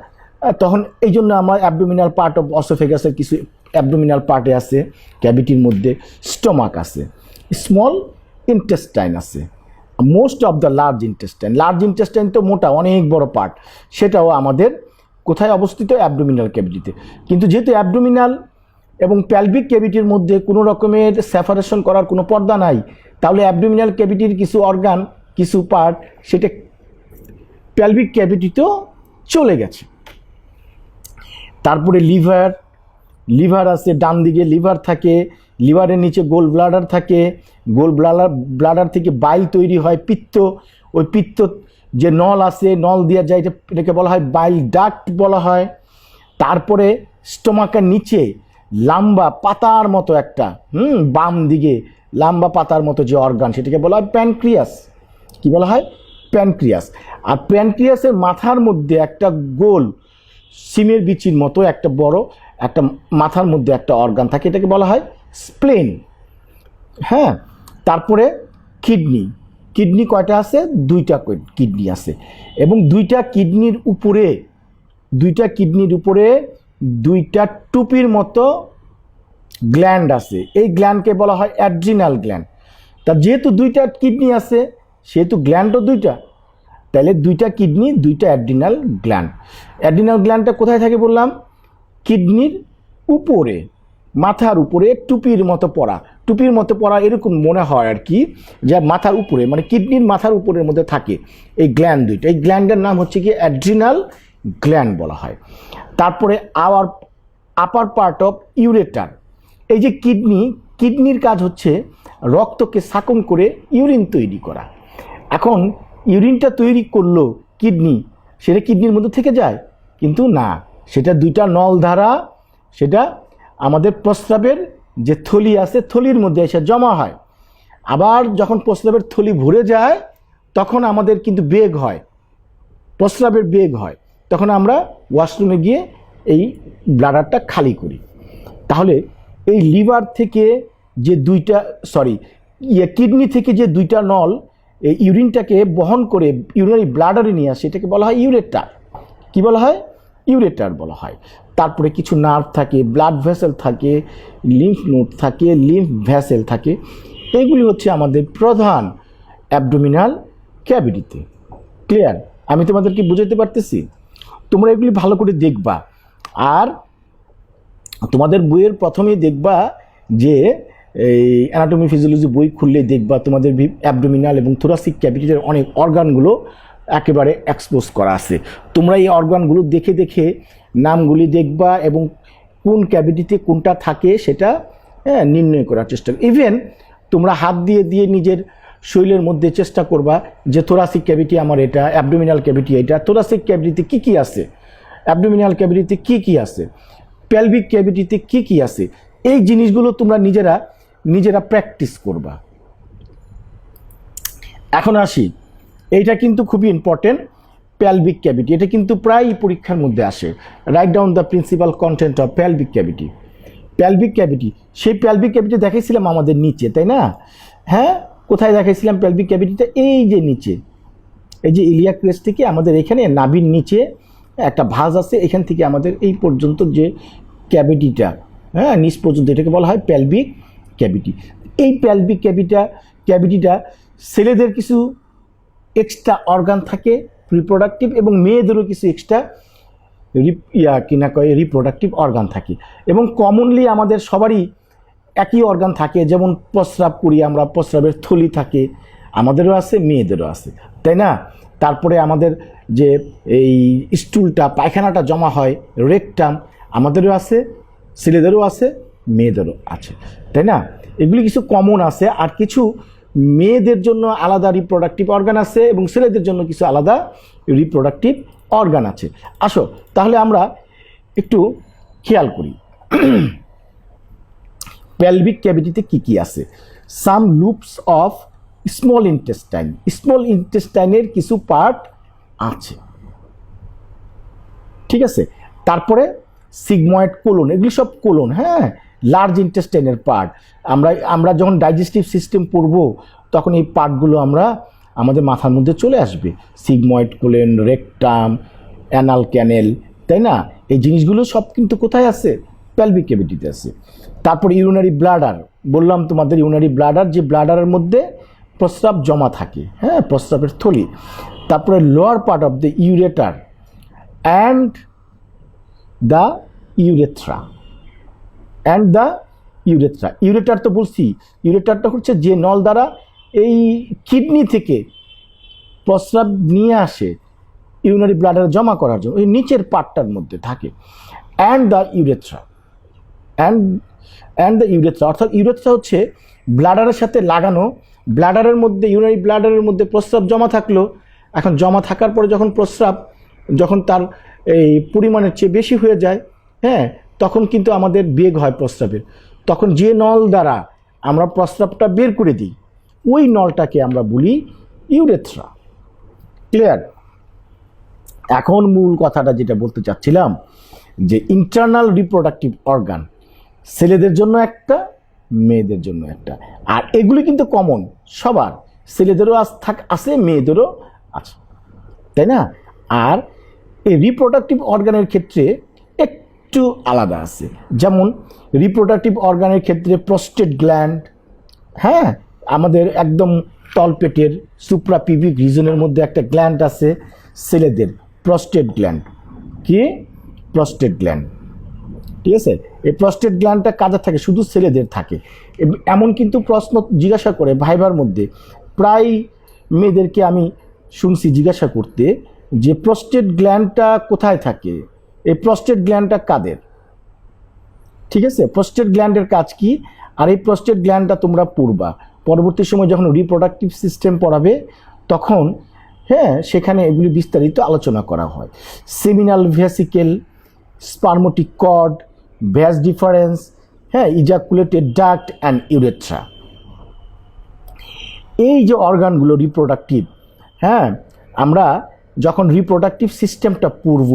তখন এই জন্য আমার অ্যাবডোমিনাল পার্ট অফ অসোফেগাসের কিছু অ্যাবডোমিনাল পার্টে আছে, ক্যাভিটির মধ্যে স্টোমাক আছে, স্মল ইন্টেস্টাইন আছে, most of the large intestine. Large intestine তো মোটা, অনেক বড় পার্ট, সেটাও আমাদের কোথায় অবস্থিত? অ্যাবডোমিনাল ক্যাভিটিতে। কিন্তু যেহেতু অ্যাবডোমিনাল এবং প্যালভিক ক্যাভিটির মধ্যে কোনো রকমের সেপারেশন করার কোনো পর্দা নাই, তাহলে অ্যাবডোমিনাল ক্যাভিটির কিছু অর্গান, কিছু পার্ট সেটা প্যালভিক ক্যাভিটিতেও চলে গেছে। তারপরে লিভার আছে, ডান দিকে লিভার থাকে, লিভারের নিচে গোল ব্লাডার থাকে, গোল ব্লাডার থেকে বাইল তৈরি হয়, পিত্ত, ওই পিত্ত যে নল আছে, নল দেওয়া যায়, এটাকে বলা হয় বাইল ডাক্ট বলা হয়। তারপরে স্টোমাকের নিচে লম্বা পাতার মতো একটা বাম দিকে লম্বা পাতার মতো যে অর্গান, সেটাকে বলা হয় প্যানক্রিয়াস। কি বলা হয়? প্যানক্রিয়াস। আর প্যানক্রিয়াসের মাথার মধ্যে একটা গোল সিমের বিচির মতো একটা বড় একটা মাথার মধ্যে একটা অর্গান থাকে, এটাকে বলা হয় স্প্লেন। হ্যাঁ, তারপরে কিডনি কয়টা আছে? দুইটা কিডনি আছে, এবং দুইটা কিডনির উপরে দুইটা টুপির মতো গ্ল্যান্ড আছে। এই গ্ল্যান্ডকে বলা হয় অ্যাড্রিনাল গ্ল্যান্ড। তা যেহেতু দুইটা কিডনি আছে সেহেতু গ্ল্যান্ডও দুইটা, তাহলে দুইটা কিডনি, দুইটা অ্যাড্রিনাল গ্ল্যান্ড। অ্যাড্রিনাল গ্ল্যান্ডটা কোথায় থাকে বললাম? কিডনির উপরে, মাথার উপরে টুপির মতো পড়া এরকম মনে হয় আর কি, যা মাথার উপরে, মানে কিডনির মাথার উপরের মধ্যে থাকে এই গ্ল্যান্ড দুইটা। এই গ্ল্যান্ডের নাম হচ্ছে কি অ্যাড্রিনাল গ্ল্যান্ড বলা হয়। তারপরে আপার পার্ট অফ ইউরেটার। এই যে কিডনির কাজ হচ্ছে রক্তকে সাকন করে ইউরিন তৈরি করা। এখন ইউরিনটা তৈরি করলো কিডনি, সেটা কিডনির মধ্যে থেকে যায়? কিন্তু না, সেটা দুইটা নল দ্বারা সেটা আমাদের প্রস্রাবের যে থলি আছে, থলির মধ্যে এসে জমা হয়। আবার যখন প্রস্রাবের থলি ভরে যায় তখন আমাদের কিন্তু বেগ হয়, প্রস্রাবের বেগ হয়, তখন আমরা ওয়াশরুমে গিয়ে এই ব্লাডারটা খালি করি। তাহলে এই লিভার থেকে যে কিডনি থেকে যে দুইটা নল এই ইউরিনটাকে বহন করে ইউরিনারি ব্লাডারে নিয়ে আসে, এটাকে বলা হয় ইউরেটার। কি বলা হয়? ইউরেটার বলা হয়। তারপরে কিছু নার্ভ থাকে, ব্লাড ভেসেল থাকে, লিম্ফ নোড থাকে, লিম্ফ ভেসেল থাকে। এগুলি হচ্ছে আমাদের প্রধান অ্যাবডোমিনাল ক্যাভিটিতে। ক্লিয়ার? আমি তোমাদেরকে বুঝাতে পারতেছি? তোমরা এগুলি ভালো করে দেখবা। আর তোমাদের বইয়ের প্রথমেই দেখবা যে এই অ্যানাটমি ফিজিওলজি বই খুললে দেখবা তোমাদের অ্যাবডোমিনাল এবং থোরাসিক ক্যাভিটির অনেক অর্গানগুলো একেবারে এক্সপোজ করা আছে। তোমরা এই অর্গানগুলো দেখে দেখে নামগুলি দেখবা এবং কোন ক্যাভিটিতে কোনটা থাকে সেটা নির্ণয় করার চেষ্টা করবে। ইভেন তোমরা হাত দিয়ে নিজের শরীরের মধ্যে চেষ্টা করবা যে থোরাসিক ক্যাভিটি আমার এটা, অ্যাবডোমিনাল ক্যাভিটি এটা, থোরাসিক ক্যাভিটিতে কি কি আছে, অ্যাবডোমিনাল ক্যাভিটিতে কি কি আছে, প্যালভিক ক্যাভিটিতে কি কি আছে। এই জিনিসগুলো তোমরা নিজেরা প্র্যাকটিস করবা। এখন আসি, এইটা কিন্তু খুবই ইম্পর্টেন্ট, প্যালভিক ক্যাভিটি। এটা কিন্তু প্রায় পরীক্ষার মধ্যে আসে। Write down the principal content of pelvic cavity. সেই প্যালভিক ক্যাভিটি দেখাইছিলাম আমাদের নিচে, তাই না? হ্যাঁ, কোথায় দেখাইছিলাম পেলভিক ক্যাভিটিটা? এই যে নিচে, এই যে ইলিয়াক ক্রেস্ট থেকে আমাদের এখানে নাভির নিচে একটা ভাঁজ আছে, এখান থেকে আমাদের এই পর্যন্ত যে ক্যাভিটিটা, হ্যাঁ, নিচ পর্যন্ত, এটাকে বলা হয় পেলভিক ক্যাভিটি। এই পেলভিক ক্যাভিটিটা ছেলেদের কিছু এক্সট্রা অর্গান থাকে রিপ্রোডাক্টিভ, এবং মেয়েদেরও কিছু এক্সট্রা রিপ্রোডাক্টিভ অর্গান থাকে। এবং কমনলি আমাদের সবারই একই অর্গান থাকে, যেমন প্রস্রাব করি আমরা, প্রস্রাবের থলি থাকে, আমাদেরও আছে, মেয়েদেরও আছে, তাই না? তারপরে আমাদের যে এই স্টুলটা, পায়খানাটা জমা হয়, রেকটাম, আমাদেরও আছে, ছেলেদেরও আছে, মেয়েদেরও আছে, তাই না? এগুলি কিছু কমন আছে। আর কিছু মেয়েদের জন্য আলাদা রিপ্রোডাক্টিভ অর্গান আছে এবং ছেলেদের জন্য কিছু আলাদা রিপ্রোডাক্টিভ অর্গান আছে। আসো তাহলে আমরা একটু খেয়াল করি পেলভিক ক্যাভিটিতে কি কি আছে। Some loops of small intestine, small ইন্টেস্টাইনের কিছু পার্ট আছে, ঠিক আছে? তারপরে সিগময়েড কোলন, এগুলি সব কোলন, হ্যাঁ, লার্জ ইন্টেস্টাইনের পার্ট। আমরা যখন ডাইজেস্টিভ সিস্টেম পড়ব তখন এই পার্টগুলো আমাদের মাথার মধ্যে চলে আসবে। সিগময়েড কোলন, রেকটাম, অ্যানাল ক্যানেল, তাই না? এই জিনিসগুলো সব কিন্তু কোথায় আছে? পেলভিক ক্যাভিটিতে আছে। তারপর ইউরিনারি ব্লাডার, বললাম তোমাদের ইউরিনারি ব্লাডার, যে ব্লাডারের মধ্যে প্রস্রাব জমা থাকে, হ্যাঁ, প্রস্রাবের থলি। তারপরে lower part of the ureter and the urethra, ureter তো বলছি, ইউরেটারটা হচ্ছে যে নল দ্বারা এই কিডনি থেকে প্রস্রাব নিয়ে আসে ইউরিনারি ব্লাডারে জমা করার জন্য, ওই নিচের পার্টটার মধ্যে থাকে। And the urethra, and the urethra, অর্থাৎ ইউরেথ্রা হচ্ছে ব্লাডারের সাথে লাগানো। ব্লাডারের মধ্যে, ইউরিনারি ব্লাডারের মধ্যে প্রস্রাব জমা থাকলো, এখন জমা থাকার পরে যখন প্রস্রাব, যখন তার এই পরিমাণের চেয়ে বেশি হয়ে যায়, হ্যাঁ, তখন কিন্তু আমাদের বেগ হয় প্রস্রাবের। তখন যে নল দ্বারা আমরা প্রস্রাবটা বের করে দিই, ওই নলটাকে আমরা বলি ইউরেথ্রা। ক্লিয়ার? এখন মূল কথাটা যেটা বলতে চাচ্ছিলাম, যে ইন্টারনাল রিপ্রোডাক্টিভ অর্গান ছেলেদের জন্য একটা, মেয়েদের জন্য একটা। আর এগুলি কিন্তু কমন সবার, ছেলেদেরও আছে, মেয়েদেরও আছে, তাই না? আর এই রিপ্রোডাক্টিভ অর্গানের ক্ষেত্রে একটু আলাদা আছে। যেমন রিপ্রোডাক্টিভ অর্গানের ক্ষেত্রে প্রস্টেট গ্ল্যান্ড, হ্যাঁ, আমাদের একদম তলপেটের সুপ্রাপিভিক রিজনের মধ্যে একটা গ্ল্যান্ড আছে ছেলেদের, প্রস্টেট গ্ল্যান্ড। কি? প্রস্টেট গ্ল্যান্ড, ঠিক আছে? এই প্রস্টেট গ্ল্যান্ডটা কাদের থাকে? শুধু ছেলেদের থাকে। এমন কিন্তু প্রশ্ন জিজ্ঞাসা করে ভাইবার মধ্যে, প্রায় মেয়েদেরকে আমি শুনছি জিজ্ঞাসা করতে, যে প্রস্টেট গ্ল্যান্ডটা কোথায় থাকে, এই প্রস্টেট গ্ল্যান্ডটা কাদের? ঠিক আছে, প্রস্টেট গ্ল্যান্ডের কাজ কি, আর এই প্রস্টেট গ্ল্যান্ডটা তোমরা পড়বা পরবর্তী সময় যখন রিপ্রোডাক্টিভ সিস্টেম পড়াবে, তখন হ্যাঁ সেখানে এগুলি বিস্তারিত আলোচনা করা হয়। Seminal vesicle, স্পার্মোটিক cord, Vyas difference, হ্যাঁ, ইজাকুলেটেড ডাক্ট অ্যান্ড ইউরেথ্রা, এই যে অর্গানগুলো রিপ্রোডাক্টিভ, হ্যাঁ, আমরা যখন রিপ্রোডাক্টিভ সিস্টেমটা পড়ব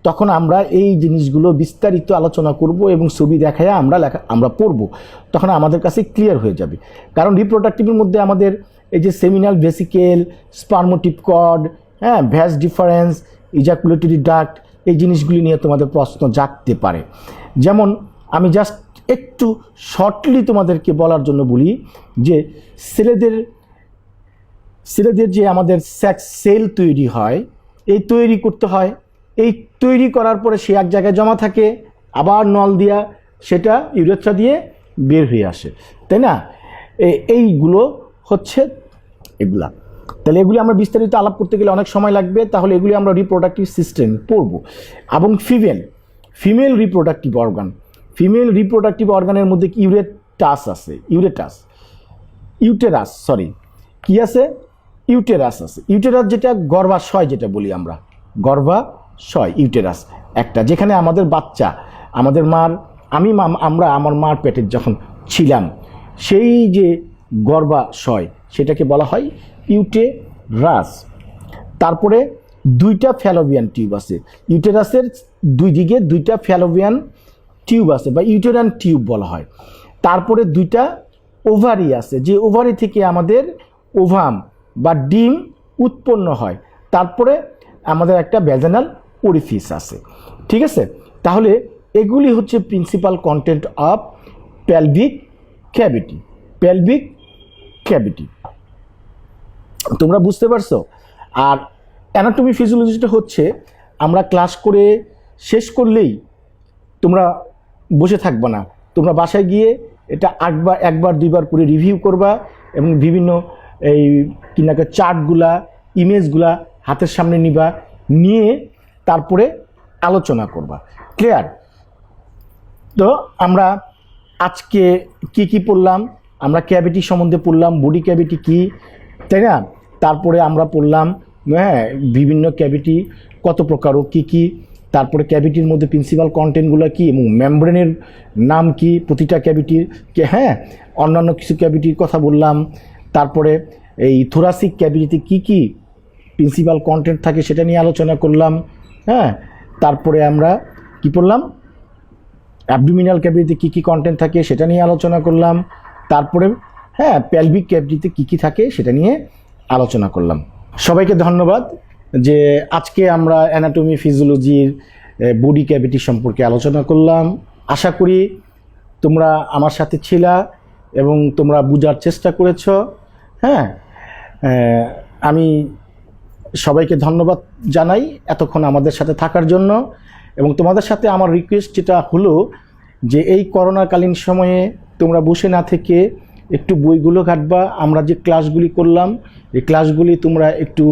তখন আমরা এই জিনিসগুলো বিস্তারিত আলোচনা করব এবং ছবি দেখায় আমরা পড়ব, তখন আমাদের কাছে ক্লিয়ার হয়ে যাবে। কারণ রিপ্রোডাক্টিভের মধ্যে আমাদের এই যে সেমিনাল ভেসিকেল, স্পার্মোটিভ কর্ড, হ্যাঁ, ভ্যাস ডিফারেন্স, ইজাকুলেটরি ডাক্ট, এই জিনিসগুলি নিয়ে তোমাদের প্রশ্ন জাগতে পারে। যেমন আমি জাস্ট একটু শর্টলি তোমাদেরকে বলার জন্য বলি যে ছেলেদের যে আমাদের সেক্স সেল তৈরি হয়, এই তৈরি করতে হয়, এই তৈরি করার পরে সে এক জায়গায় জমা থাকে, আবার নল দিয়া সেটা ইউরেথ্রা দিয়ে বের হয়ে আসে, তাই না? এইগুলো হচ্ছে এগুলা। তাহলে এগুলি আমরা বিস্তারিত আলাপ করতে গেলে অনেক সময় লাগবে, তাহলে এগুলি আমরা রিপ্রোডাক্টিভ সিস্টেম পড়ব। এবং ফিমেল রিপ্রোডাক্টিভ অর্গানের মধ্যে ইউরেটাস আছে, ইউটেরাস আছে, ইউটেরাস যেটা গর্ভাশয় যেটা বলি আমরা, গর্ভাশয় ইউটেরাস একটা, যেখানে আমাদের বাচ্চা, আমাদের আমরা আমার মার পেটে যখন ছিলাম সেই যে গর্ভাশয় সেটাকে বলা হয় ইউটেরাস। তারপরে দুইটা ফ্যালোপিয়ান টিউব আছে, ইউটেরাসের দুই দিকে দুইটা ফ্যালোপিয়ান টিউব আছে বা ইউটেরান টিউব বলা হয়। তারপরে দুইটা ওভারি আছে, যে ওভারি থেকে আমাদের ওভাম বা ডিম উৎপন্ন হয়, তারপরে আমাদের একটা ভ্যাজানাল ওরিফিস আছে। ঠিক আছে, তাহলে এগুলি হচ্ছে principal content of pelvic cavity. Pelvic cavity তোমরা বুঝতে পারছো? আর অ্যানাটমি ফিজিওলজিটা হচ্ছে আমরা ক্লাস করে শেষ করলেই তোমরা বসে থাকবে না, তোমরা বাসায় গিয়ে এটা একবার দুইবার করে রিভিউ করবা এবং বিভিন্ন এই কিনাকে চার্টগুলা ইমেজগুলা হাতের সামনে নিবা, নিয়ে তারপরে আলোচনা করবা। ক্লিয়ার? তো আমরা আজকে কি পড়লাম? আমরা ক্যাভিটি সম্বন্ধে পড়লাম, বডি ক্যাভিটি কি, তাই না? তারপরে আমরা পড়লাম বিভিন্ন ক্যাভিটি কত প্রকার ও কী, তারপরে ক্যাভিটির মধ্যে প্রিন্সিপাল কন্টেন্টগুলো কী এবং মেমব্রেনের নাম কি প্রতিটা ক্যাভিটির, অন্যান্য কিছু ক্যাভিটির কথা বললাম। তারপরে এই থোরাসিক ক্যাভিটিতে কি প্রিন্সিপাল কন্টেন্ট থাকে সেটা নিয়ে আলোচনা করলাম। তারপরে আমরা কি পড়লাম? অ্যাবডোমিনাল ক্যাভিটিতে কি কন্টেন্ট থাকে সেটা নিয়ে আলোচনা করলাম। তারপরে পেলভিক ক্যাভিটিতে কি থাকে সেটা নিয়ে আলোচনা করলাম। সবাইকে ধন্যবাদ যে আজকে আমরা অ্যানাটমি ফিজিওলজির বডি ক্যাভিটি সম্পর্কে আলোচনা করলাম। আশা করি তোমরা আমার সাথে ছিলা এবং তোমরা বোঝার চেষ্টা করেছ। আমি সবাইকে ধন্যবাদ জানাই এতক্ষণ আমাদের সাথে থাকার জন্য। এবং তোমাদের সাথে আমার রিকোয়েস্ট যেটা হলো যে এই করোনাকালীন সময়ে তোমরা বসে না থেকে একটু বইগুলো ঘাটবা। আমরা যে ক্লাসগুলি করলাম এই ক্লাসগুলি তোমরা একটু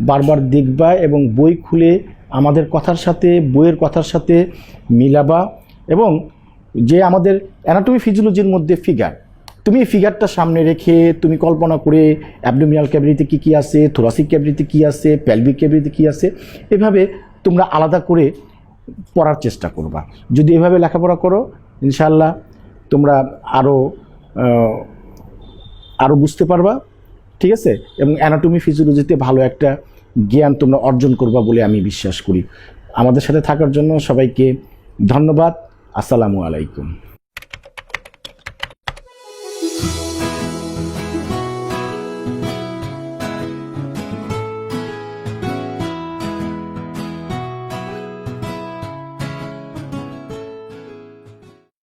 বারবার দেখবা এবং বই খুলে আমাদের কথার সাথে বইয়ের কথার সাথে মিলাবা। এবং যে আমাদের অ্যানাটমি ফিজিওলজির মধ্যে ফিগার, তুমি এই ফিগারটা সামনে রেখে তুমি কল্পনা করে অ্যাবডোমিনাল ক্যাভিটিতে কী আছে, থোরাসিক ক্যাভিটিতে কী আছে, পেলভিক ক্যাভিটিতে কী আছে, এভাবে তোমরা আলাদা করে পড়ার চেষ্টা করবা। যদি এভাবে লেখাপড়া করো ইনশাআল্লাহ তোমরা আরও বুঝতে পারবা। ঠিক আছে, এবং অ্যানাটমি ফিজিওলজিতে ভালো একটা জ্ঞান তোমরা অর্জন করবা বলে আমি বিশ্বাস করি। আমাদের সাথে থাকার জন্য সবাইকে ধন্যবাদ। আসসালামু আলাইকুম।